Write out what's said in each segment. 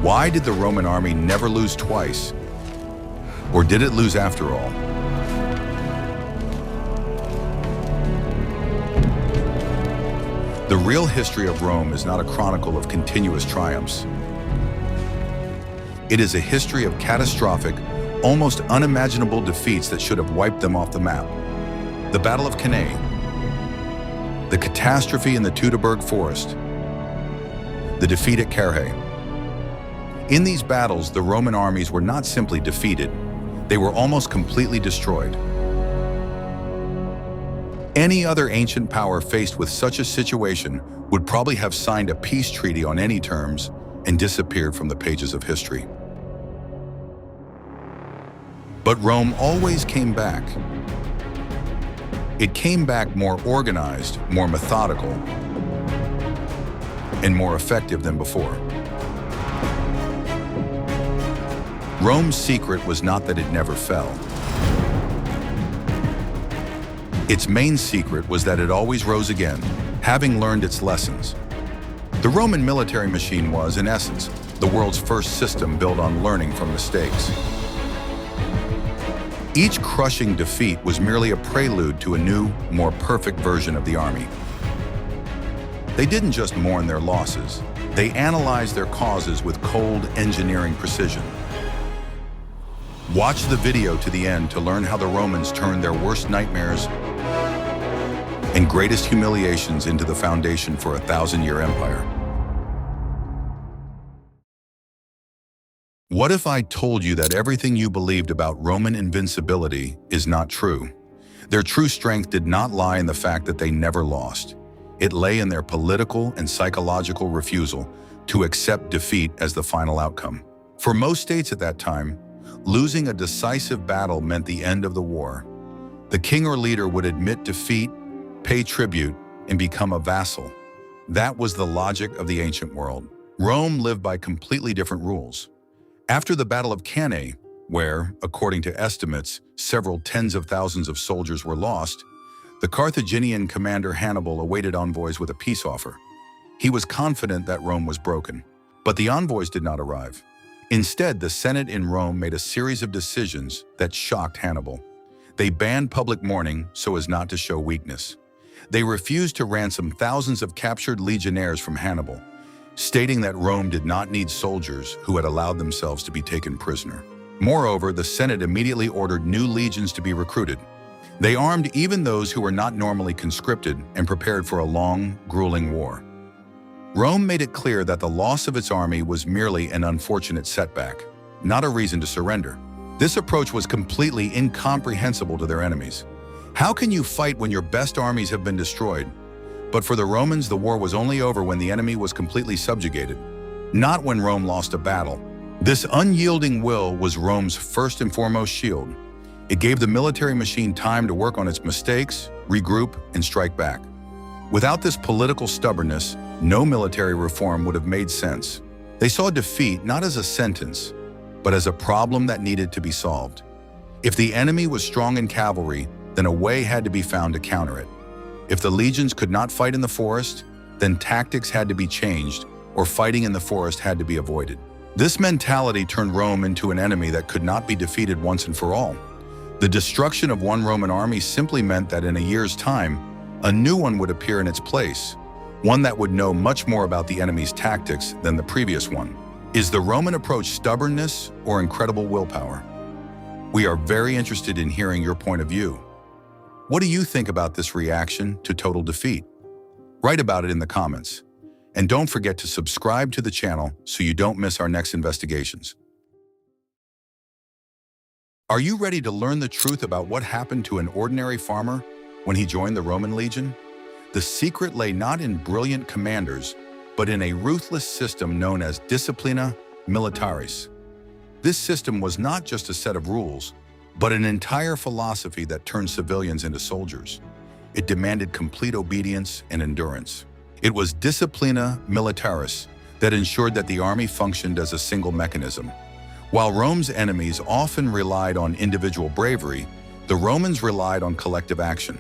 Why did the Roman army never lose twice? Or did it lose after all? The real history of Rome is not a chronicle of continuous triumphs. It is a history of catastrophic, almost unimaginable defeats that should have wiped them off the map. The Battle of Cannae, the catastrophe in the Teutoburg forest, the defeat at Carrhae. In these battles, the Roman armies were not simply defeated, they were almost completely destroyed. Any other ancient power faced with such a situation would probably have signed a peace treaty on any terms and disappeared from the pages of history. But Rome always came back. It came back more organized, more methodical, and more effective than before. Rome's secret was not that it never fell. Its main secret was that it always rose again, having learned its lessons. The Roman military machine was, in essence, the world's first system built on learning from mistakes. Each crushing defeat was merely a prelude to a new, more perfect version of the army. They didn't just mourn their losses, they analyzed their causes with cold engineering precision. Watch the video to the end to learn how the Romans turned their worst nightmares and greatest humiliations into the foundation for a 1,000-year empire. What if I told you that everything you believed about Roman invincibility is not true? Their true strength did not lie in the fact that they never lost. It lay in their political and psychological refusal to accept defeat as the final outcome. For most states at that time, losing a decisive battle meant the end of the war. The king or leader would admit defeat, pay tribute, and become a vassal. That was the logic of the ancient world. Rome lived by completely different rules. After the Battle of Cannae, where, according to estimates, several tens of thousands of soldiers were lost, the Carthaginian commander Hannibal awaited envoys with a peace offer. He was confident that Rome was broken, but the envoys did not arrive. Instead, the Senate in Rome made a series of decisions that shocked Hannibal. They banned public mourning so as not to show weakness. They refused to ransom thousands of captured legionnaires from Hannibal, stating that Rome did not need soldiers who had allowed themselves to be taken prisoner. Moreover, the Senate immediately ordered new legions to be recruited. They armed even those who were not normally conscripted and prepared for a long, grueling war. Rome made it clear that the loss of its army was merely an unfortunate setback, not a reason to surrender. This approach was completely incomprehensible to their enemies. How can you fight when your best armies have been destroyed? But for the Romans, the war was only over when the enemy was completely subjugated, not when Rome lost a battle. This unyielding will was Rome's first and foremost shield. It gave the military machine time to work on its mistakes, regroup, and strike back. Without this political stubbornness, no military reform would have made sense. They saw defeat not as a sentence, but as a problem that needed to be solved. If the enemy was strong in cavalry, then a way had to be found to counter it. If the legions could not fight in the forest, then tactics had to be changed, or fighting in the forest had to be avoided. This mentality turned Rome into an enemy that could not be defeated once and for all. The destruction of one Roman army simply meant that in a year's time, a new one would appear in its place, one that would know much more about the enemy's tactics than the previous one. Is the Roman approach stubbornness or incredible willpower? We are very interested in hearing your point of view. What do you think about this reaction to total defeat? Write about it in the comments. And don't forget to subscribe to the channel so you don't miss our next investigations. Are you ready to learn the truth about what happened to an ordinary farmer when he joined the Roman legion? The secret lay not in brilliant commanders, but in a ruthless system known as disciplina militaris. This system was not just a set of rules, but an entire philosophy that turned civilians into soldiers. It demanded complete obedience and endurance. It was disciplina militaris that ensured that the army functioned as a single mechanism. While Rome's enemies often relied on individual bravery, the Romans relied on collective action.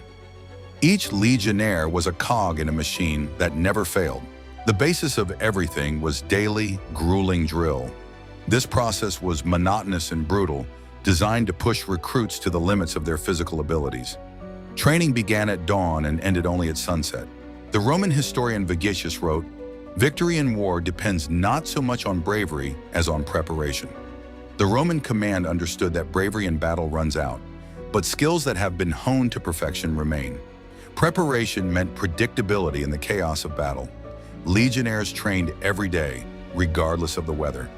Each legionnaire was a cog in a machine that never failed. The basis of everything was daily, grueling drill. This process was monotonous and brutal, designed to push recruits to the limits of their physical abilities. Training began at dawn and ended only at sunset. The Roman historian Fabius wrote, "Victory in war depends not so much on bravery as on preparation." The Roman command understood that bravery in battle runs out, but skills that have been honed to perfection remain. Preparation meant predictability in the chaos of battle. Legionnaires trained every day, regardless of the weather.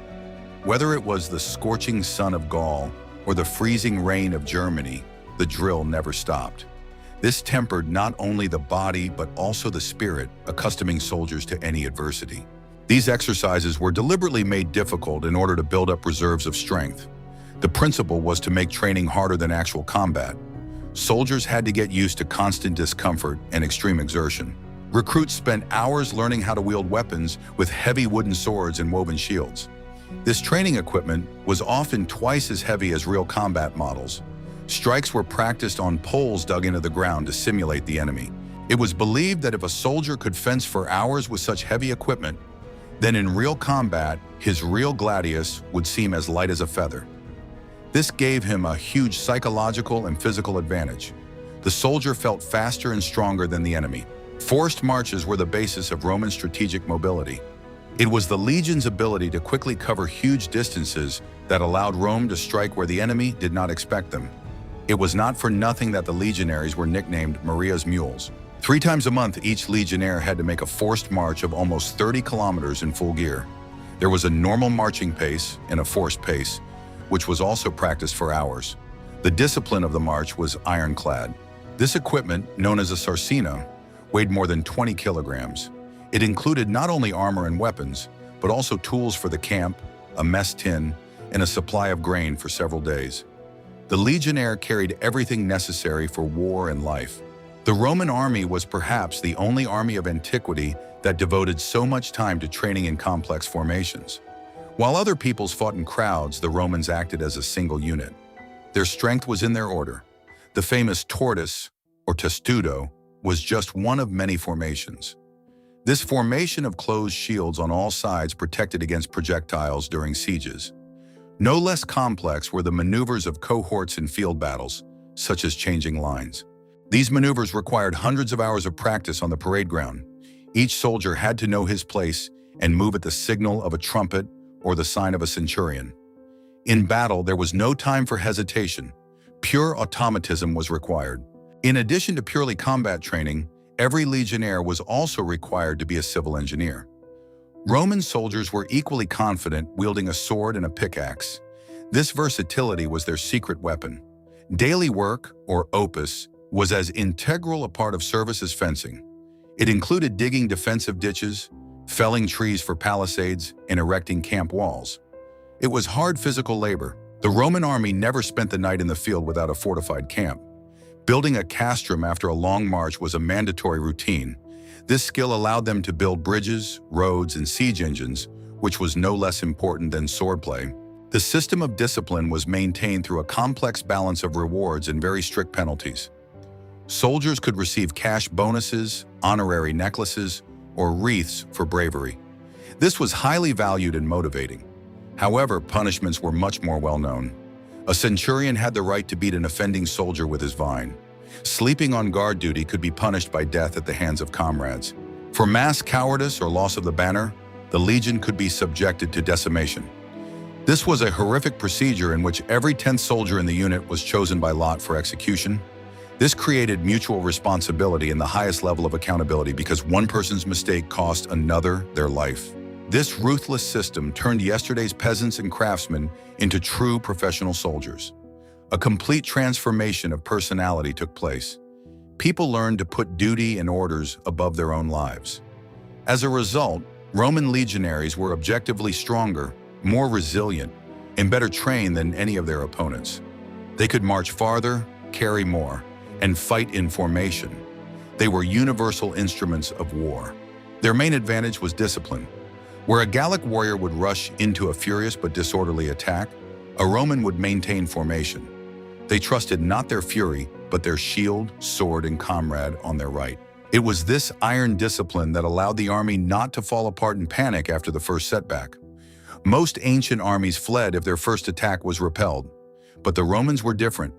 Whether it was the scorching sun of Gaul or the freezing rain of Germany, the drill never stopped. This tempered not only the body but also the spirit, accustoming soldiers to any adversity. These exercises were deliberately made difficult in order to build up reserves of strength. The principle was to make training harder than actual combat. Soldiers had to get used to constant discomfort and extreme exertion. Recruits spent hours learning how to wield weapons with heavy wooden swords and woven shields. This training equipment was often twice as heavy as real combat models. Strikes were practiced on poles dug into the ground to simulate the enemy. It was believed that if a soldier could fence for hours with such heavy equipment, then in real combat, his real gladius would seem as light as a feather. This gave him a huge psychological and physical advantage. The soldier felt faster and stronger than the enemy. Forced marches were the basis of Roman strategic mobility. It was the legion's ability to quickly cover huge distances that allowed Rome to strike where the enemy did not expect them. It was not for nothing that the legionaries were nicknamed Maria's mules. 3 times a month, each legionnaire had to make a forced march of almost 30 kilometers in full gear. There was a normal marching pace and a forced pace, which was also practiced for hours. The discipline of the march was ironclad. This equipment, known as a sarcina, weighed more than 20 kilograms. It included not only armor and weapons, but also tools for the camp, a mess tin, and a supply of grain for several days. The legionnaire carried everything necessary for war and life. The Roman army was perhaps the only army of antiquity that devoted so much time to training in complex formations. While other peoples fought in crowds, the Romans acted as a single unit. Their strength was in their order. The famous tortoise, or testudo, was just one of many formations. This formation of closed shields on all sides protected against projectiles during sieges. No less complex were the maneuvers of cohorts in field battles, such as changing lines. These maneuvers required hundreds of hours of practice on the parade ground. Each soldier had to know his place and move at the signal of a trumpet or the sign of a centurion. In battle, there was no time for hesitation. Pure automatism was required. In addition to purely combat training, every legionnaire was also required to be a civil engineer. Roman soldiers were equally confident wielding a sword and a pickaxe. This versatility was their secret weapon. Daily work, or opus, was as integral a part of service as fencing. It included digging defensive ditches, felling trees for palisades, and erecting camp walls. It was hard physical labor. The Roman army never spent the night in the field without a fortified camp. Building a castrum after a long march was a mandatory routine. This skill allowed them to build bridges, roads, and siege engines, which was no less important than swordplay. The system of discipline was maintained through a complex balance of rewards and very strict penalties. Soldiers could receive cash bonuses, honorary necklaces, or wreaths for bravery. This was highly valued and motivating. However, punishments were much more well-known. A centurion had the right to beat an offending soldier with his vine. Sleeping on guard duty could be punished by death at the hands of comrades. For mass cowardice or loss of the banner, the legion could be subjected to decimation. This was a horrific procedure in which every 10th soldier in the unit was chosen by lot for execution. This created mutual responsibility and the highest level of accountability because one person's mistake cost another their life. This ruthless system turned yesterday's peasants and craftsmen into true professional soldiers. A complete transformation of personality took place. People learned to put duty and orders above their own lives. As a result, Roman legionaries were objectively stronger, more resilient, and better trained than any of their opponents. They could march farther, carry more, and fight in formation. They were universal instruments of war. Their main advantage was discipline. Where a Gallic warrior would rush into a furious but disorderly attack, a Roman would maintain formation. They trusted not their fury, but their shield, sword, and comrade on their right. It was this iron discipline that allowed the army not to fall apart in panic after the first setback. Most ancient armies fled if their first attack was repelled, but the Romans were different.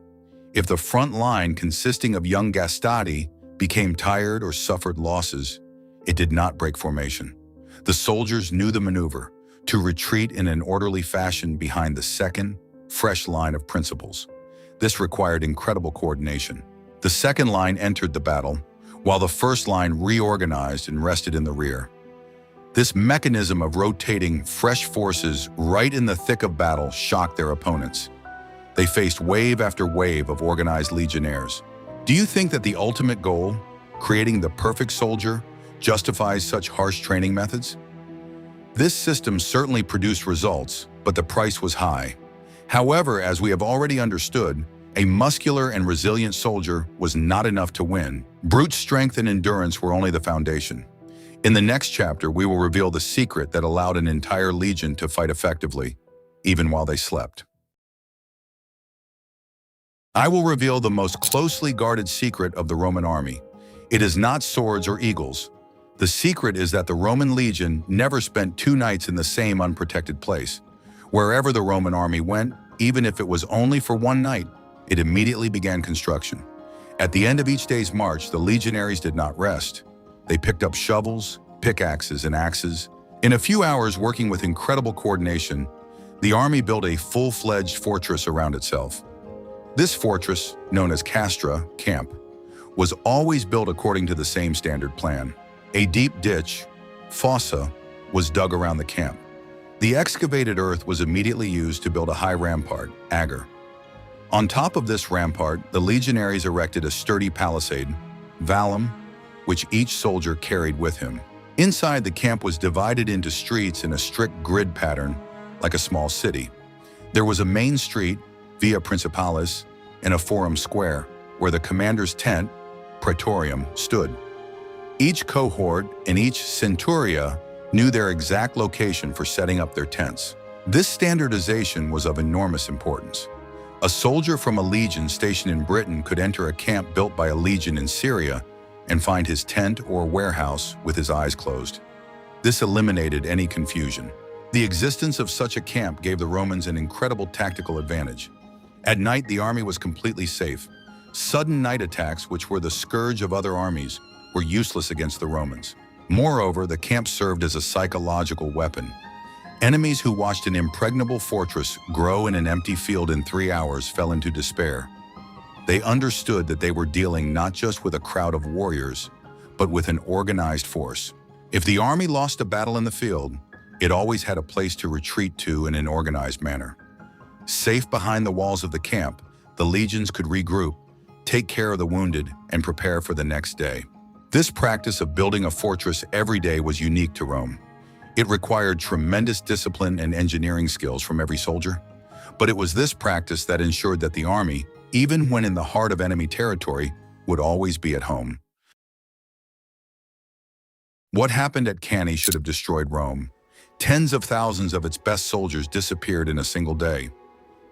If the front line, consisting of young Gastati, became tired or suffered losses, it did not break formation. The soldiers knew the maneuver, to retreat in an orderly fashion behind the second, fresh line of principals. This required incredible coordination. The second line entered the battle, while the first line reorganized and rested in the rear. This mechanism of rotating fresh forces right in the thick of battle shocked their opponents. They faced wave after wave of organized legionnaires. Do you think that the ultimate goal, creating the perfect soldier, justifies such harsh training methods? This system certainly produced results, but the price was high. However, as we have already understood, a muscular and resilient soldier was not enough to win. Brute strength and endurance were only the foundation. In the next chapter, we will reveal the secret that allowed an entire legion to fight effectively, even while they slept. I will reveal the most closely guarded secret of the Roman army. It is not swords or eagles. The secret is that the Roman legion never spent 2 nights in the same unprotected place. Wherever the Roman army went, even if it was only for 1 night, it immediately began construction. At the end of each day's march, the legionaries did not rest. They picked up shovels, pickaxes, and axes. In a few hours, working with incredible coordination, the army built a full-fledged fortress around itself. This fortress, known as castra, camp, was always built according to the same standard plan. A deep ditch, fossa, was dug around the camp. The excavated earth was immediately used to build a high rampart, agger. On top of this rampart, the legionaries erected a sturdy palisade, vallum, which each soldier carried with him. Inside, the camp was divided into streets in a strict grid pattern, like a small city. There was a main street, Via Principalis, and a forum square, where the commander's tent, Praetorium, stood. Each cohort and each centuria knew their exact location for setting up their tents. This standardization was of enormous importance. A soldier from a legion stationed in Britain could enter a camp built by a legion in Syria and find his tent or warehouse with his eyes closed. This eliminated any confusion. The existence of such a camp gave the Romans an incredible tactical advantage. At night, the army was completely safe. Sudden night attacks, which were the scourge of other armies, were useless against the Romans. Moreover, the camp served as a psychological weapon. Enemies who watched an impregnable fortress grow in an empty field in 3 hours fell into despair. They understood that they were dealing not just with a crowd of warriors, but with an organized force. If the army lost a battle in the field, it always had a place to retreat to in an organized manner. Safe behind the walls of the camp, the legions could regroup, take care of the wounded, and prepare for the next day. This practice of building a fortress every day was unique to Rome. It required tremendous discipline and engineering skills from every soldier, but it was this practice that ensured that the army, even when in the heart of enemy territory, would always be at home. What happened at Cannae should have destroyed Rome. Tens of thousands of its best soldiers disappeared in a single day.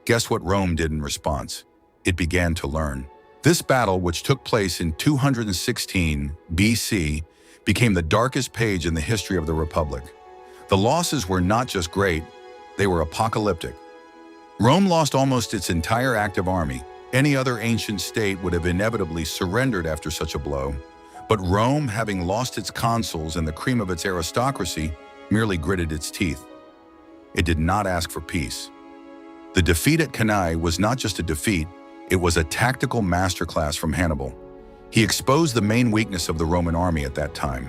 Guess what Rome did in response? It began to learn. This battle, which took place in 216 BC, became the darkest page in the history of the Republic. The losses were not just great, they were apocalyptic. Rome lost almost its entire active army. Any other ancient state would have inevitably surrendered after such a blow. But Rome, having lost its consuls and the cream of its aristocracy, merely gritted its teeth. It did not ask for peace. The defeat at Cannae was not just a defeat, it was a tactical masterclass from Hannibal. He exposed the main weakness of the Roman army at that time.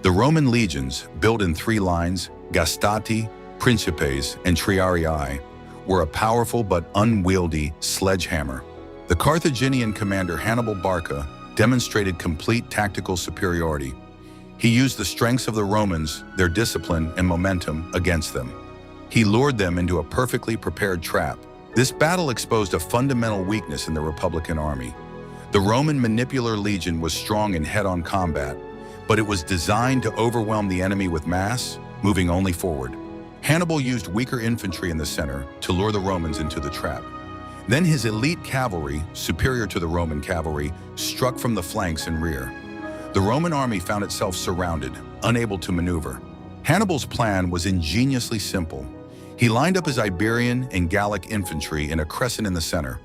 The Roman legions, built in 3 lines, Gastati, Principes, and Triarii, were a powerful but unwieldy sledgehammer. The Carthaginian commander Hannibal Barca demonstrated complete tactical superiority. He used the strengths of the Romans, their discipline and momentum, against them. He lured them into a perfectly prepared trap. This battle exposed a fundamental weakness in the Republican army. The Roman Manipular Legion was strong in head-on combat, but it was designed to overwhelm the enemy with mass, moving only forward. Hannibal used weaker infantry in the center to lure the Romans into the trap. Then his elite cavalry, superior to the Roman cavalry, struck from the flanks and rear. The Roman army found itself surrounded, unable to maneuver. Hannibal's plan was ingeniously simple. He lined up his Iberian and Gallic infantry in a crescent in the center.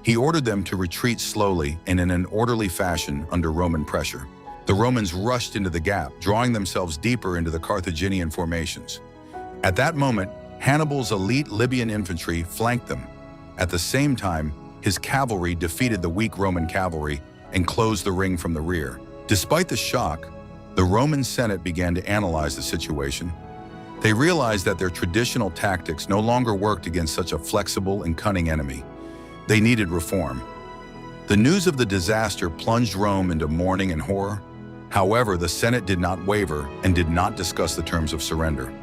He ordered them to retreat slowly and in an orderly fashion under Roman pressure. The Romans rushed into the gap, drawing themselves deeper into the Carthaginian formations. At that moment, Hannibal's elite Libyan infantry flanked them. At the same time, his cavalry defeated the weak Roman cavalry and closed the ring from the rear. Despite the shock, the Roman Senate began to analyze the situation. They realized that their traditional tactics no longer worked against such a flexible and cunning enemy. They needed reform. The news of the disaster plunged Rome into mourning and horror. However, the Senate did not waver and did not discuss the terms of surrender.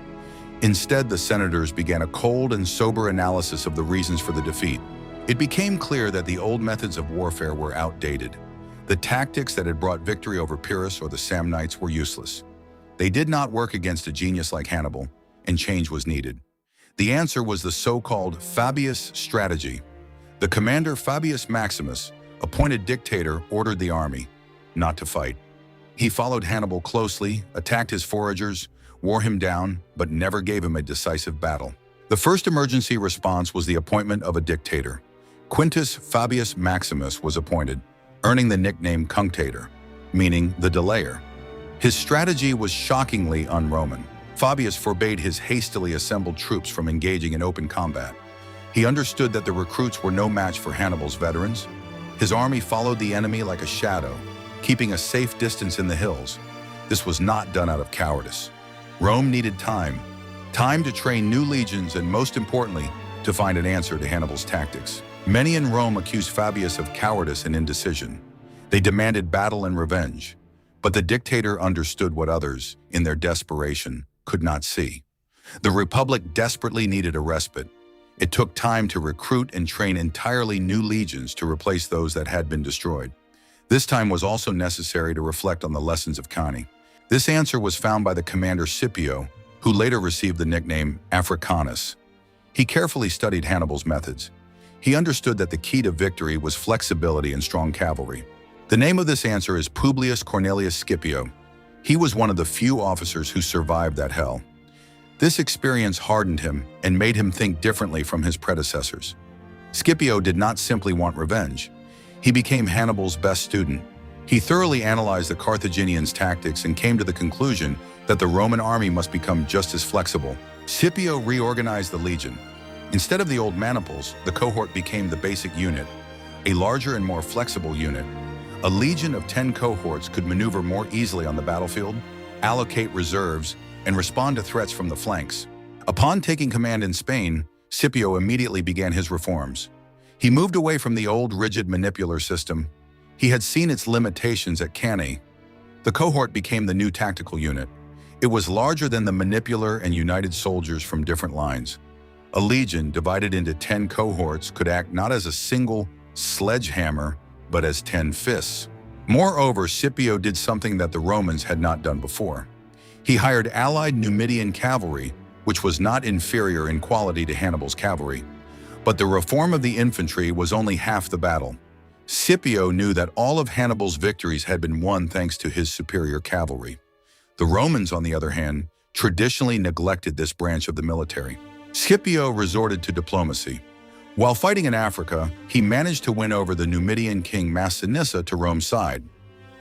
Instead, the senators began a cold and sober analysis of the reasons for the defeat. It became clear that the old methods of warfare were outdated. The tactics that had brought victory over Pyrrhus or the Samnites were useless. They did not work against a genius like Hannibal, and change was needed. The answer was the so-called Fabius strategy. The commander Fabius Maximus, appointed dictator, ordered the army not to fight. He followed Hannibal closely, attacked his foragers, wore him down, but never gave him a decisive battle. The first emergency response was the appointment of a dictator. Quintus Fabius Maximus was appointed, earning the nickname Cunctator, meaning the delayer. His strategy was shockingly un-Roman. Fabius forbade his hastily assembled troops from engaging in open combat. He understood that the recruits were no match for Hannibal's veterans. His army followed the enemy like a shadow, keeping a safe distance in the hills. This was not done out of cowardice. Rome needed time to train new legions and, most importantly, to find an answer to Hannibal's tactics. Many in Rome accused Fabius of cowardice and indecision. They demanded battle and revenge. But the dictator understood what others, in their desperation, could not see. The Republic desperately needed a respite. It took time to recruit and train entirely new legions to replace those that had been destroyed. This time was also necessary to reflect on the lessons of Cannae. This answer was found by the commander Scipio, who later received the nickname Africanus. He carefully studied Hannibal's methods. He understood that the key to victory was flexibility and strong cavalry. The name of this answer is Publius Cornelius Scipio. He was one of the few officers who survived that hell. This experience hardened him and made him think differently from his predecessors. Scipio did not simply want revenge. He became Hannibal's best student. He thoroughly analyzed the Carthaginians' tactics and came to the conclusion that the Roman army must become just as flexible. Scipio reorganized the legion. Instead of the old maniples, the cohort became the basic unit, a larger and more flexible unit. A legion of 10 cohorts could maneuver more easily on the battlefield, allocate reserves, and respond to threats from the flanks. Upon taking command in Spain, Scipio immediately began his reforms. He moved away from the old rigid manipular system. He had seen its limitations at Cannae. The cohort became the new tactical unit. It was larger than the manipular and united soldiers from different lines. A legion divided into 10 cohorts could act not as a single sledgehammer, but as 10 fists. Moreover, Scipio did something that the Romans had not done before. He hired allied Numidian cavalry, which was not inferior in quality to Hannibal's cavalry. But the reform of the infantry was only half the battle. Scipio knew that all of Hannibal's victories had been won thanks to his superior cavalry. The Romans, on the other hand, traditionally neglected this branch of the military. Scipio resorted to diplomacy. While fighting in Africa, he managed to win over the Numidian king Massinissa to Rome's side.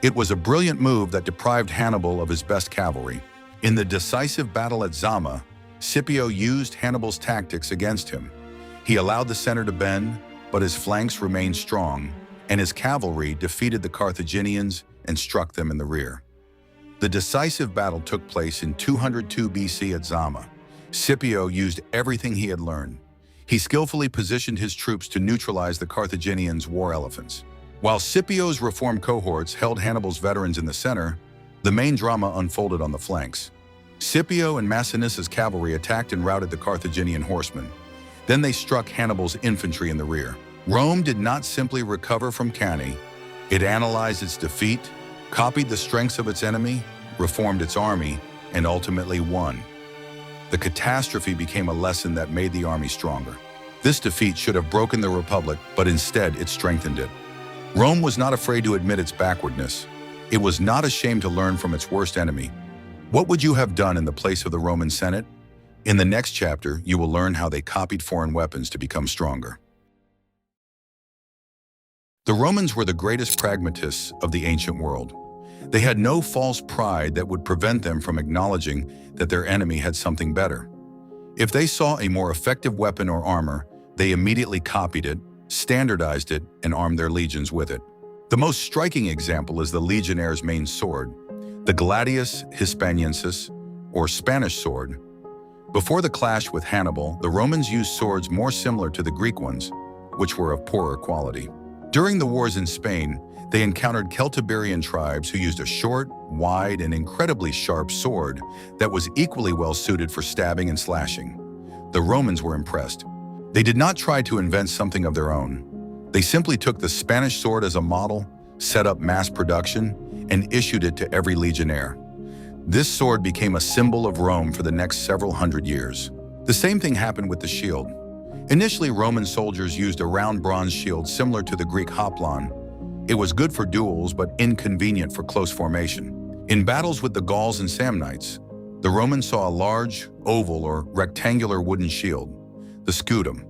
It was a brilliant move that deprived Hannibal of his best cavalry. In the decisive battle at Zama, Scipio used Hannibal's tactics against him. He allowed the center to bend, but his flanks remained strong, and his cavalry defeated the Carthaginians and struck them in the rear. The decisive battle took place in 202 BC at Zama. Scipio used everything he had learned. He skillfully positioned his troops to neutralize the Carthaginians' war elephants. While Scipio's reformed cohorts held Hannibal's veterans in the center, the main drama unfolded on the flanks. Scipio and Massinissa's cavalry attacked and routed the Carthaginian horsemen. Then they struck Hannibal's infantry in the rear. Rome did not simply recover from Cannae. It analyzed its defeat, copied the strengths of its enemy, reformed its army, and ultimately won. The catastrophe became a lesson that made the army stronger. This defeat should have broken the Republic, but instead it strengthened it. Rome was not afraid to admit its backwardness. It was not ashamed to learn from its worst enemy. What would you have done in the place of the Roman Senate? In the next chapter, you will learn how they copied foreign weapons to become stronger. The Romans were the greatest pragmatists of the ancient world. They had no false pride that would prevent them from acknowledging that their enemy had something better. If they saw a more effective weapon or armor, they immediately copied it, standardized it, and armed their legions with it. The most striking example is the Legionnaire's main sword, the Gladius Hispaniensis, or Spanish sword. Before the clash with Hannibal, the Romans used swords more similar to the Greek ones, which were of poorer quality. During the wars in Spain, they encountered Celtiberian tribes who used a short, wide, and incredibly sharp sword that was equally well suited for stabbing and slashing. The Romans were impressed. They did not try to invent something of their own. They simply took the Spanish sword as a model, set up mass production, and issued it to every legionnaire. This sword became a symbol of Rome for the next several hundred years. The same thing happened with the shield. Initially, Roman soldiers used a round bronze shield similar to the Greek hoplon. It was good for duels but inconvenient for close formation. In battles with the Gauls and Samnites, the Romans saw a large, oval or rectangular wooden shield, the scutum.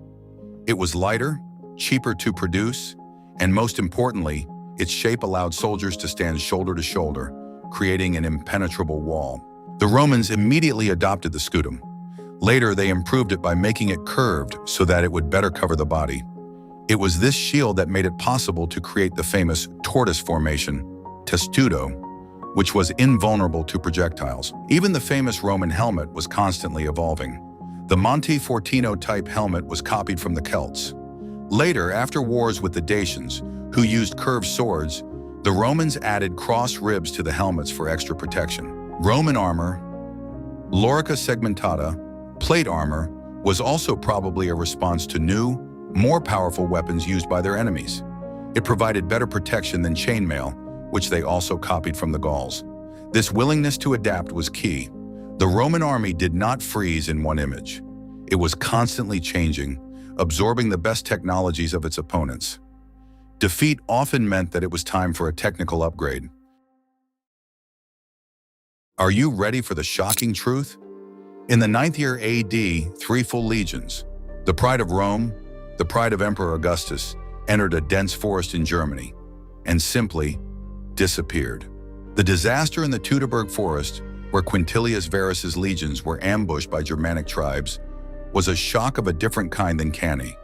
It was lighter, cheaper to produce, and most importantly, its shape allowed soldiers to stand shoulder to shoulder, creating an impenetrable wall. The Romans immediately adopted the scutum. Later, they improved it by making it curved so that it would better cover the body. It was this shield that made it possible to create the famous tortoise formation, testudo, which was invulnerable to projectiles. Even the famous Roman helmet was constantly evolving. The Monte Fortino type helmet was copied from the Celts. Later, after wars with the Dacians, who used curved swords, the Romans added cross ribs to the helmets for extra protection. Roman armor, lorica segmentata, plate armor, was also probably a response to new, more powerful weapons used by their enemies. It provided better protection than chainmail, which they also copied from the Gauls. This willingness to adapt was key. The Roman army did not freeze in one image. It was constantly changing, absorbing the best technologies of its opponents. Defeat often meant that it was time for a technical upgrade. Are you ready for the shocking truth? In the 9th year AD, 3 full legions, the pride of Rome, the pride of Emperor Augustus, entered a dense forest in Germany and simply disappeared. The disaster in the Teutoburg forest, where Quintilius Varus's legions were ambushed by Germanic tribes, was a shock of a different kind than Cannae.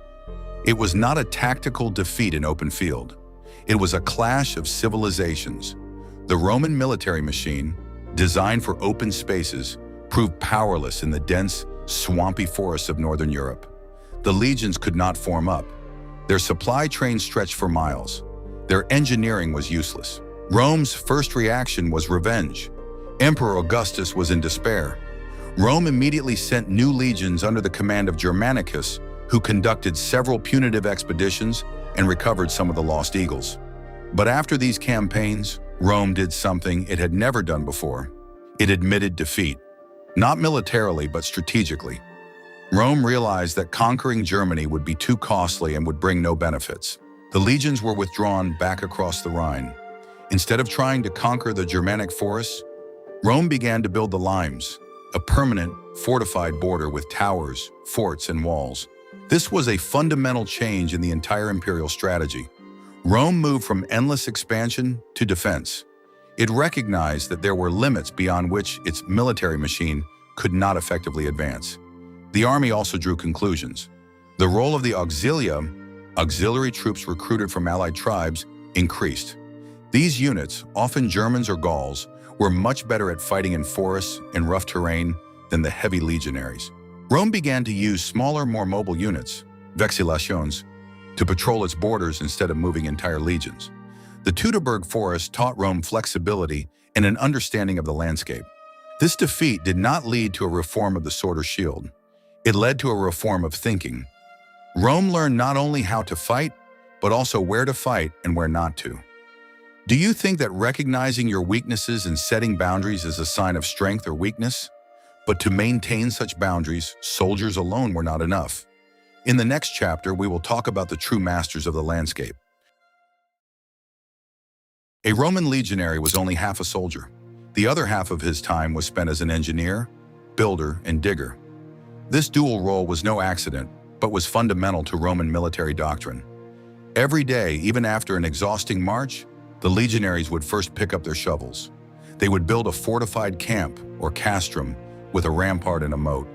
It was not a tactical defeat in open field. It was a clash of civilizations. The Roman military machine, designed for open spaces, proved powerless in the dense, swampy forests of northern Europe. The legions could not form up. Their supply trains stretched for miles. Their engineering was useless. Rome's first reaction was revenge. Emperor Augustus was in despair. Rome immediately sent new legions under the command of Germanicus, who conducted several punitive expeditions and recovered some of the lost eagles. But after these campaigns, Rome did something it had never done before. It admitted defeat. Not militarily, but strategically. Rome realized that conquering Germany would be too costly and would bring no benefits. The legions were withdrawn back across the Rhine. Instead of trying to conquer the Germanic forests, Rome began to build the limes, a permanent, fortified border with towers, forts, and walls. This was a fundamental change in the entire imperial strategy. Rome moved from endless expansion to defense. It recognized that there were limits beyond which its military machine could not effectively advance. The army also drew conclusions. The role of the auxilia, auxiliary troops recruited from allied tribes, increased. These units, often Germans or Gauls, were much better at fighting in forests and rough terrain than the heavy legionaries. Rome began to use smaller, more mobile units, vexillations, to patrol its borders instead of moving entire legions. The Teutoburg forest taught Rome flexibility and an understanding of the landscape. This defeat did not lead to a reform of the sword or shield. It led to a reform of thinking. Rome learned not only how to fight, but also where to fight and where not to. Do you think that recognizing your weaknesses and setting boundaries is a sign of strength or weakness? But to maintain such boundaries, soldiers alone were not enough. In the next chapter, we will talk about the true masters of the landscape. A Roman legionary was only half a soldier. The other half of his time was spent as an engineer, builder, and digger. This dual role was no accident, but was fundamental to Roman military doctrine. Every day, even after an exhausting march, the legionaries would first pick up their shovels. They would build a fortified camp, or castrum, with a rampart and a moat.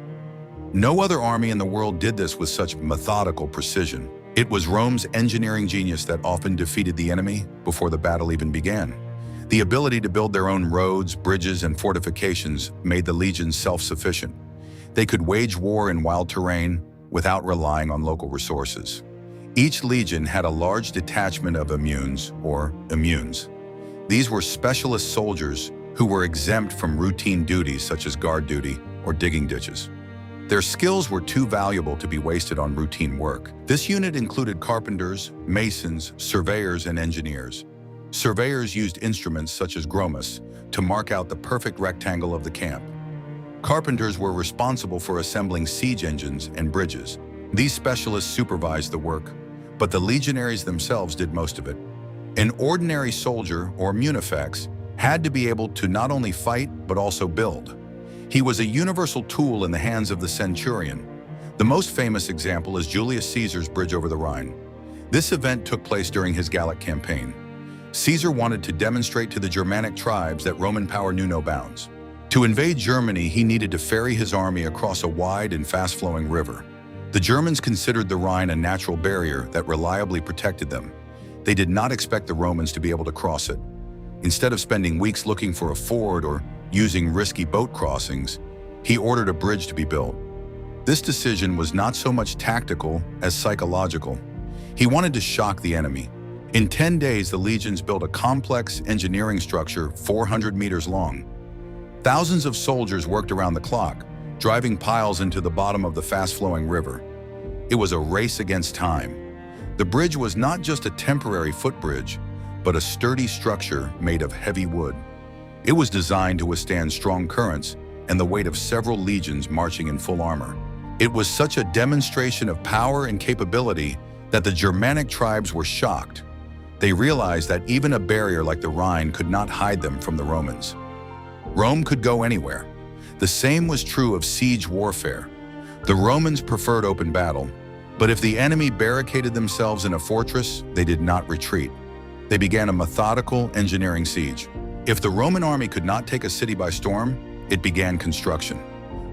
No other army in the world did this with such methodical precision. It was Rome's engineering genius that often defeated the enemy before the battle even began. The ability to build their own roads, bridges, and fortifications made the legions self-sufficient. They could wage war in wild terrain without relying on local resources. Each legion had a large detachment of immunes, or immunes. These were specialist soldiers who were exempt from routine duties such as guard duty or digging ditches. Their skills were too valuable to be wasted on routine work. This unit included carpenters, masons, surveyors, and engineers. Surveyors used instruments such as gromus to mark out the perfect rectangle of the camp. Carpenters were responsible for assembling siege engines and bridges. These specialists supervised the work, but the legionaries themselves did most of it. An ordinary soldier, or munifex, had to be able to not only fight but also build. He was a universal tool in the hands of the centurion. The most famous example is Julius Caesar's bridge over the Rhine. This event took place during his Gallic campaign. Caesar wanted to demonstrate to the Germanic tribes that Roman power knew no bounds. To invade Germany, he needed to ferry his army across a wide and fast-flowing river. The Germans considered the Rhine a natural barrier that reliably protected them. They did not expect the Romans to be able to cross it. Instead of spending weeks looking for a ford or using risky boat crossings, he ordered a bridge to be built. This decision was not so much tactical as psychological. He wanted to shock the enemy. In 10 days, the legions built a complex engineering structure 400 meters long. Thousands of soldiers worked around the clock, driving piles into the bottom of the fast-flowing river. It was a race against time. The bridge was not just a temporary footbridge, but a sturdy structure made of heavy wood. It was designed to withstand strong currents and the weight of several legions marching in full armor. It was such a demonstration of power and capability that the Germanic tribes were shocked. They realized that even a barrier like the Rhine could not hide them from the Romans. Rome could go anywhere. The same was true of siege warfare. The Romans preferred open battle, but if the enemy barricaded themselves in a fortress, they did not retreat. They began a methodical engineering siege. If the Roman army could not take a city by storm, it began construction.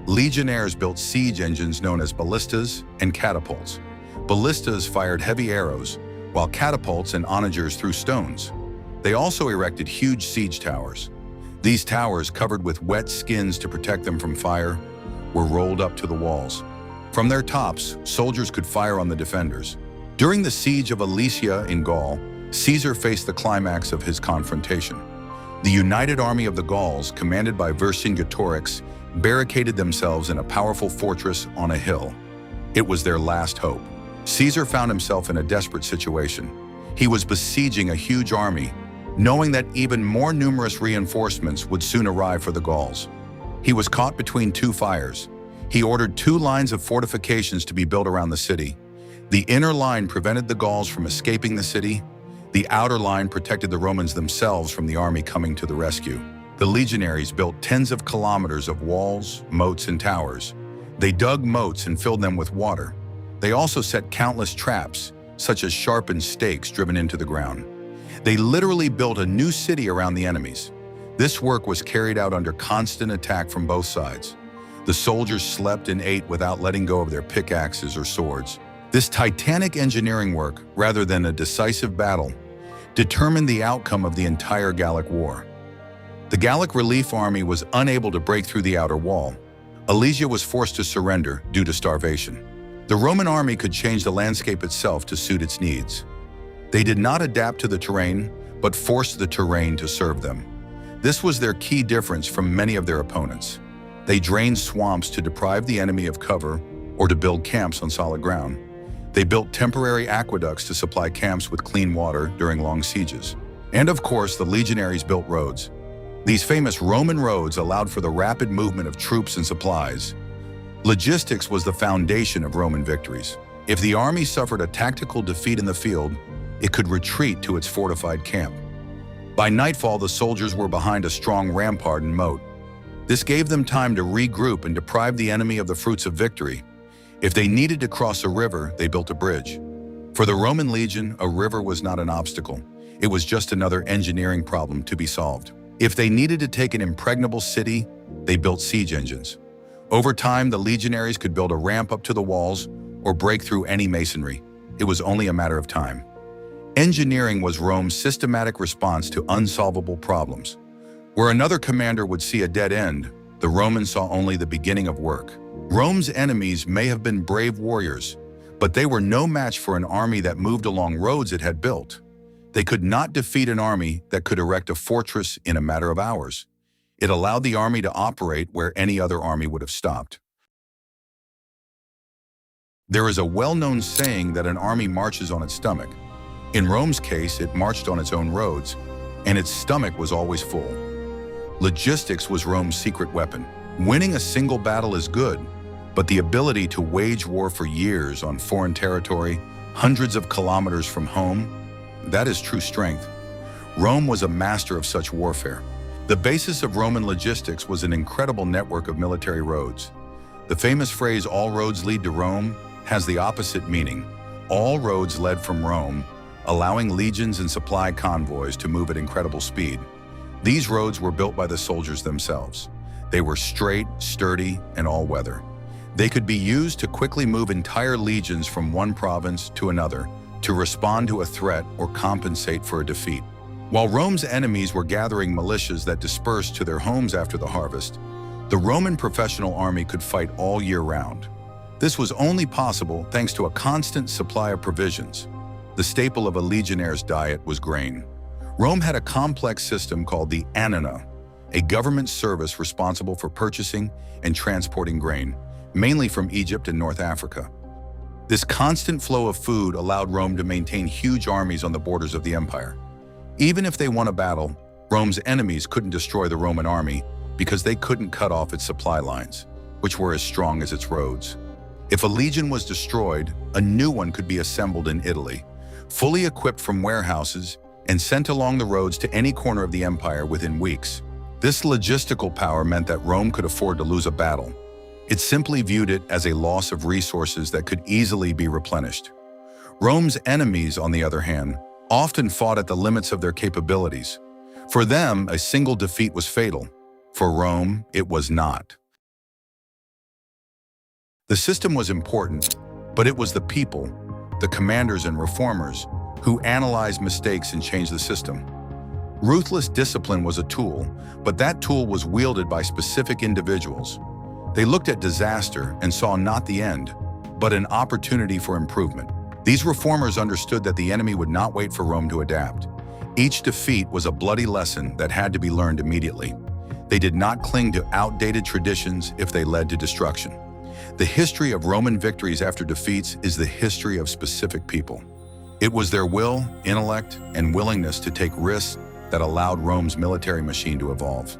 Legionnaires built siege engines known as ballistas and catapults. Ballistas fired heavy arrows, while catapults and onagers threw stones. They also erected huge siege towers. These towers, covered with wet skins to protect them from fire, were rolled up to the walls. From their tops, soldiers could fire on the defenders. During the siege of Alesia in Gaul, Caesar faced the climax of his confrontation. The united army of the Gauls, commanded by Vercingetorix, barricaded themselves in a powerful fortress on a hill. It was their last hope. Caesar found himself in a desperate situation. He was besieging a huge army, knowing that even more numerous reinforcements would soon arrive for the Gauls. He was caught between two fires. He ordered 2 lines of fortifications to be built around the city. The inner line prevented the Gauls from escaping the city. The outer line protected the Romans themselves from the army coming to the rescue. The legionaries built tens of kilometers of walls, moats, and towers. They dug moats and filled them with water. They also set countless traps, such as sharpened stakes driven into the ground. They literally built a new city around the enemies. This work was carried out under constant attack from both sides. The soldiers slept and ate without letting go of their pickaxes or swords. This titanic engineering work, rather than a decisive battle, determined the outcome of the entire Gallic War. The Gallic relief army was unable to break through the outer wall. Alesia was forced to surrender due to starvation. The Roman army could change the landscape itself to suit its needs. They did not adapt to the terrain, but forced the terrain to serve them. This was their key difference from many of their opponents. They drained swamps to deprive the enemy of cover or to build camps on solid ground. They built temporary aqueducts to supply camps with clean water during long sieges. And of course, the legionaries built roads. These famous Roman roads allowed for the rapid movement of troops and supplies. Logistics was the foundation of Roman victories. If the army suffered a tactical defeat in the field, it could retreat to its fortified camp. By nightfall, the soldiers were behind a strong rampart and moat. This gave them time to regroup and deprive the enemy of the fruits of victory. If they needed to cross a river, they built a bridge. For the Roman legion, a river was not an obstacle. It was just another engineering problem to be solved. If they needed to take an impregnable city, they built siege engines. Over time, the legionaries could build a ramp up to the walls or break through any masonry. It was only a matter of time. Engineering was Rome's systematic response to unsolvable problems. Where another commander would see a dead end, the Romans saw only the beginning of work. Rome's enemies may have been brave warriors, but they were no match for an army that moved along roads it had built. They could not defeat an army that could erect a fortress in a matter of hours. It allowed the army to operate where any other army would have stopped. There is a well-known saying that an army marches on its stomach. In Rome's case, it marched on its own roads, and its stomach was always full. Logistics was Rome's secret weapon. Winning a single battle is good, but the ability to wage war for years on foreign territory, hundreds of kilometers from home, that is true strength. Rome was a master of such warfare. The basis of Roman logistics was an incredible network of military roads. The famous phrase, "all roads lead to Rome," has the opposite meaning. All roads led from Rome, allowing legions and supply convoys to move at incredible speed. These roads were built by the soldiers themselves. They were straight, sturdy, and all-weather. They could be used to quickly move entire legions from one province to another, to respond to a threat or compensate for a defeat. While Rome's enemies were gathering militias that dispersed to their homes after the harvest, the Roman professional army could fight all year round. This was only possible thanks to a constant supply of provisions. The staple of a legionnaire's diet was grain. Rome had a complex system called the annona, a government service responsible for purchasing and transporting grain, mainly from Egypt and North Africa. This constant flow of food allowed Rome to maintain huge armies on the borders of the empire. Even if they won a battle, Rome's enemies couldn't destroy the Roman army because they couldn't cut off its supply lines, which were as strong as its roads. If a legion was destroyed, a new one could be assembled in Italy, fully equipped from warehouses and sent along the roads to any corner of the empire within weeks. This logistical power meant that Rome could afford to lose a battle. It simply viewed it as a loss of resources that could easily be replenished. Rome's enemies, on the other hand, often fought at the limits of their capabilities. For them, a single defeat was fatal. For Rome, it was not. The system was important, but it was the people, the commanders and reformers, who analyzed mistakes and changed the system. Ruthless discipline was a tool, but that tool was wielded by specific individuals. They looked at disaster and saw not the end, but an opportunity for improvement. These reformers understood that the enemy would not wait for Rome to adapt. Each defeat was a bloody lesson that had to be learned immediately. They did not cling to outdated traditions if they led to destruction. The history of Roman victories after defeats is the history of specific people. It was their will, intellect, and willingness to take risks that allowed Rome's military machine to evolve.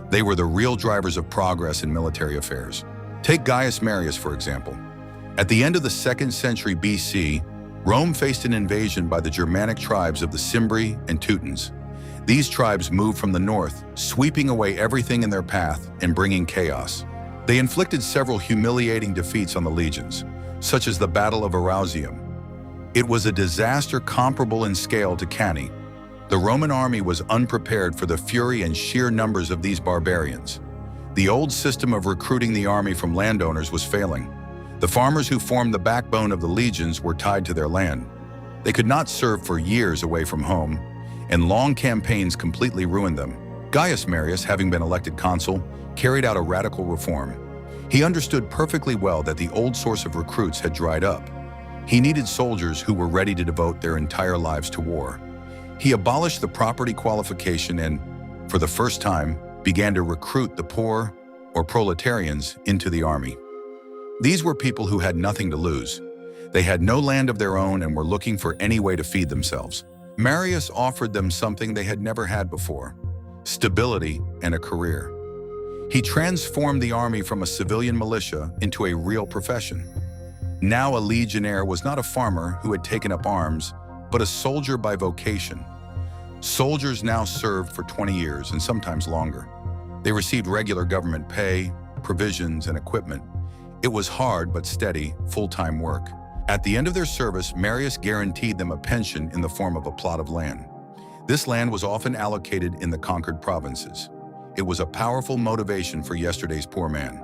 They were the real drivers of progress in military affairs. Take Gaius Marius, for example. At the end of the 2nd century BC, Rome faced an invasion by the Germanic tribes of the Cimbri and Teutons. These tribes moved from the north, sweeping away everything in their path and bringing chaos. They inflicted several humiliating defeats on the legions, such as the Battle of Arausium. It was a disaster comparable in scale to Cannae. The Roman army was unprepared for the fury and sheer numbers of these barbarians. The old system of recruiting the army from landowners was failing. The farmers who formed the backbone of the legions were tied to their land. They could not serve for years away from home, and long campaigns completely ruined them. Gaius Marius, having been elected consul, carried out a radical reform. He understood perfectly well that the old source of recruits had dried up. He needed soldiers who were ready to devote their entire lives to war. He abolished the property qualification and, for the first time, began to recruit the poor, or proletarians, into the army. These were people who had nothing to lose. They had no land of their own and were looking for any way to feed themselves. Marius offered them something they had never had before: stability and a career. He transformed the army from a civilian militia into a real profession. Now a legionnaire was not a farmer who had taken up arms, but a soldier by vocation. Soldiers now served for 20 years and sometimes longer. They received regular government pay, provisions, and equipment. It was hard but steady, full-time work. At the end of their service, Marius guaranteed them a pension in the form of a plot of land. This land was often allocated in the conquered provinces. It was a powerful motivation for yesterday's poor man.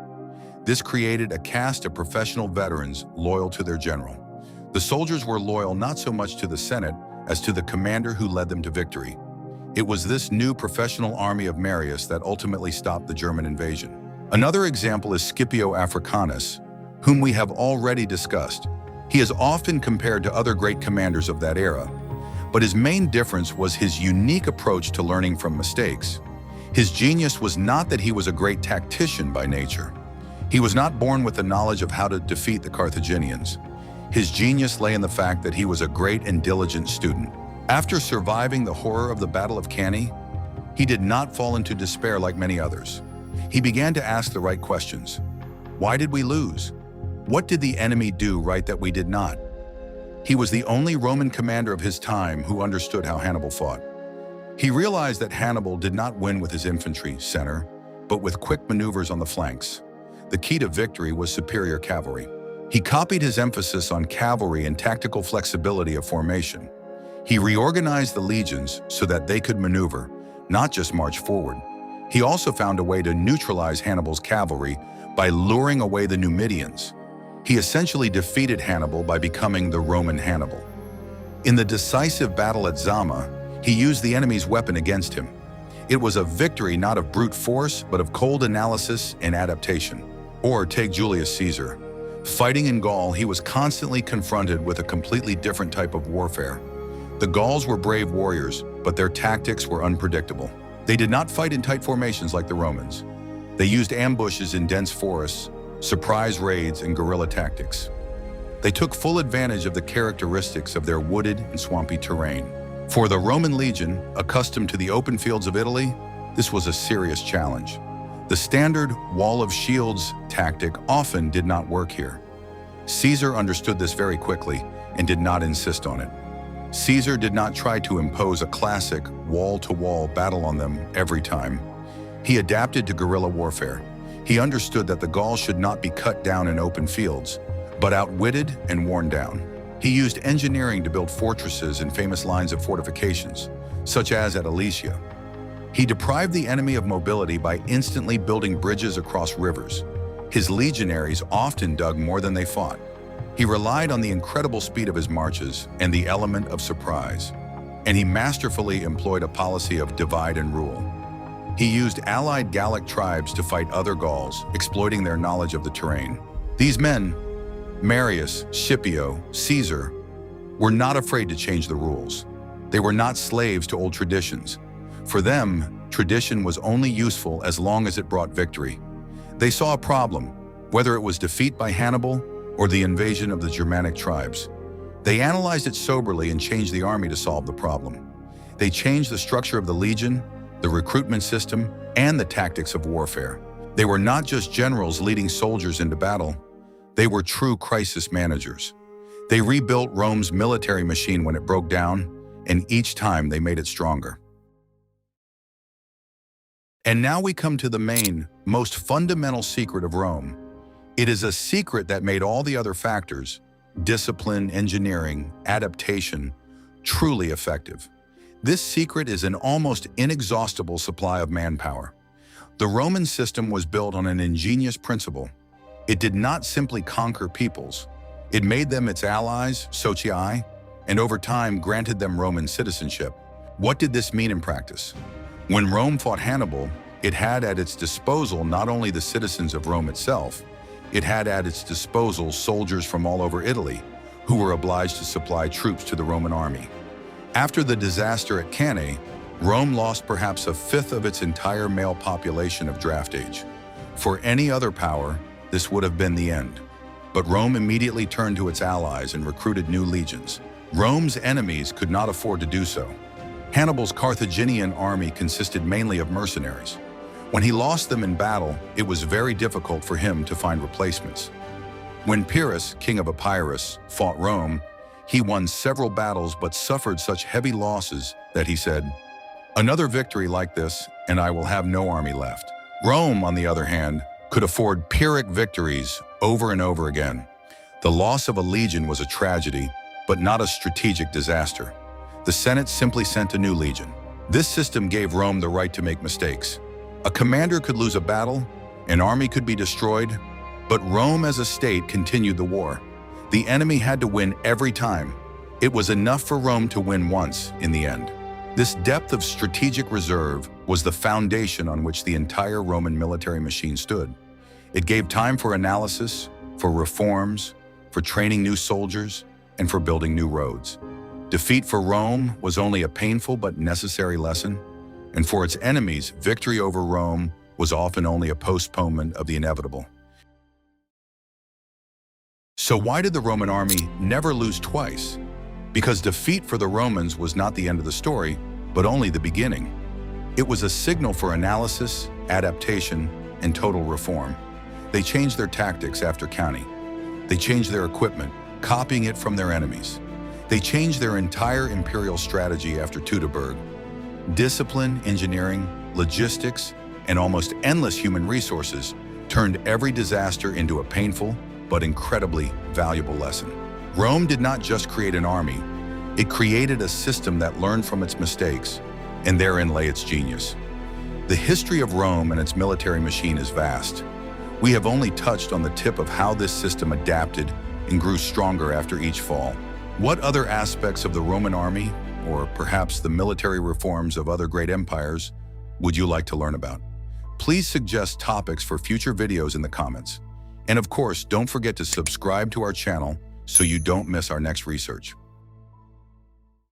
This created a caste of professional veterans loyal to their general. The soldiers were loyal not so much to the Senate as to the commander who led them to victory. It was this new professional army of Marius that ultimately stopped the German invasion. Another example is Scipio Africanus, whom we have already discussed. He is often compared to other great commanders of that era, but his main difference was his unique approach to learning from mistakes. His genius was not that he was a great tactician by nature. He was not born with the knowledge of how to defeat the Carthaginians. His genius lay in the fact that he was a great and diligent student. After surviving the horror of the Battle of Cannae, he did not fall into despair like many others. He began to ask the right questions. Why did we lose? What did the enemy do right that we did not? He was the only Roman commander of his time who understood how Hannibal fought. He realized that Hannibal did not win with his infantry center, but with quick maneuvers on the flanks. The key to victory was superior cavalry. He copied his emphasis on cavalry and tactical flexibility of formation. He reorganized the legions so that they could maneuver, not just march forward. He also found a way to neutralize Hannibal's cavalry by luring away the Numidians. He essentially defeated Hannibal by becoming the Roman Hannibal. In the decisive battle at Zama, he used the enemy's weapon against him. It was a victory not of brute force, but of cold analysis and adaptation. Or take Julius Caesar. Fighting in Gaul, he was constantly confronted with a completely different type of warfare. The Gauls were brave warriors, but their tactics were unpredictable. They did not fight in tight formations like the Romans. They used ambushes in dense forests, surprise raids, and guerrilla tactics. They took full advantage of the characteristics of their wooded and swampy terrain. For the Roman legion, accustomed to the open fields of Italy, this was a serious challenge. The standard wall of shields tactic often did not work here. Caesar understood this very quickly and did not insist on it. Caesar did not try to impose a classic wall-to-wall battle on them every time. He adapted to guerrilla warfare. He understood that the Gauls should not be cut down in open fields, but outwitted and worn down. He used engineering to build fortresses and famous lines of fortifications, such as at Alesia. He deprived the enemy of mobility by instantly building bridges across rivers. His legionaries often dug more than they fought. He relied on the incredible speed of his marches and the element of surprise, and he masterfully employed a policy of divide and rule. He used allied Gallic tribes to fight other Gauls, exploiting their knowledge of the terrain. These men, Marius, Scipio, Caesar, were not afraid to change the rules. They were not slaves to old traditions. For them, tradition was only useful as long as it brought victory. They saw a problem, whether it was defeat by Hannibal or the invasion of the Germanic tribes. They analyzed it soberly and changed the army to solve the problem. They changed the structure of the legion, the recruitment system, and the tactics of warfare. They were not just generals leading soldiers into battle. They were true crisis managers. They rebuilt Rome's military machine when it broke down, and each time they made it stronger. And now we come to the main, most fundamental secret of Rome. It is a secret that made all the other factors, discipline, engineering, adaptation, truly effective. This secret is an almost inexhaustible supply of manpower. The Roman system was built on an ingenious principle. It did not simply conquer peoples. It made them its allies, socii, and over time granted them Roman citizenship. What did this mean in practice? When Rome fought Hannibal, it had at its disposal not only the citizens of Rome itself, it had at its disposal soldiers from all over Italy, who were obliged to supply troops to the Roman army. After the disaster at Cannae, Rome lost perhaps a fifth of its entire male population of draft age. For any other power, this would have been the end. But Rome immediately turned to its allies and recruited new legions. Rome's enemies could not afford to do so. Hannibal's Carthaginian army consisted mainly of mercenaries. When he lost them in battle, it was very difficult for him to find replacements. When Pyrrhus, king of Epirus, fought Rome, he won several battles but suffered such heavy losses that he said, Another victory like this, and I will have no army left. Rome, on the other hand, could afford Pyrrhic victories over and over again. The loss of a legion was a tragedy, but not a strategic disaster. The Senate simply sent a new legion. This system gave Rome the right to make mistakes. A commander could lose a battle, an army could be destroyed, but Rome as a state continued the war. The enemy had to win every time. It was enough for Rome to win once in the end. This depth of strategic reserve was the foundation on which the entire Roman military machine stood. It gave time for analysis, for reforms, for training new soldiers, and for building new roads. Defeat for Rome was only a painful but necessary lesson, and for its enemies, victory over Rome was often only a postponement of the inevitable. So why did the Roman army never lose twice? Because defeat for the Romans was not the end of the story, but only the beginning. It was a signal for analysis, adaptation, and total reform. They changed their tactics after Cannae. They changed their equipment, copying it from their enemies. They changed their entire imperial strategy after Teutoburg. Discipline, engineering, logistics, and almost endless human resources turned every disaster into a painful but incredibly valuable lesson. Rome did not just create an army, it created a system that learned from its mistakes, and therein lay its genius. The history of Rome and its military machine is vast. We have only touched on the tip of how this system adapted and grew stronger after each fall. What other aspects of the Roman army, or perhaps the military reforms of other great empires, would you like to learn about? Please suggest topics for future videos in the comments. And of course, don't forget to subscribe to our channel so you don't miss our next research.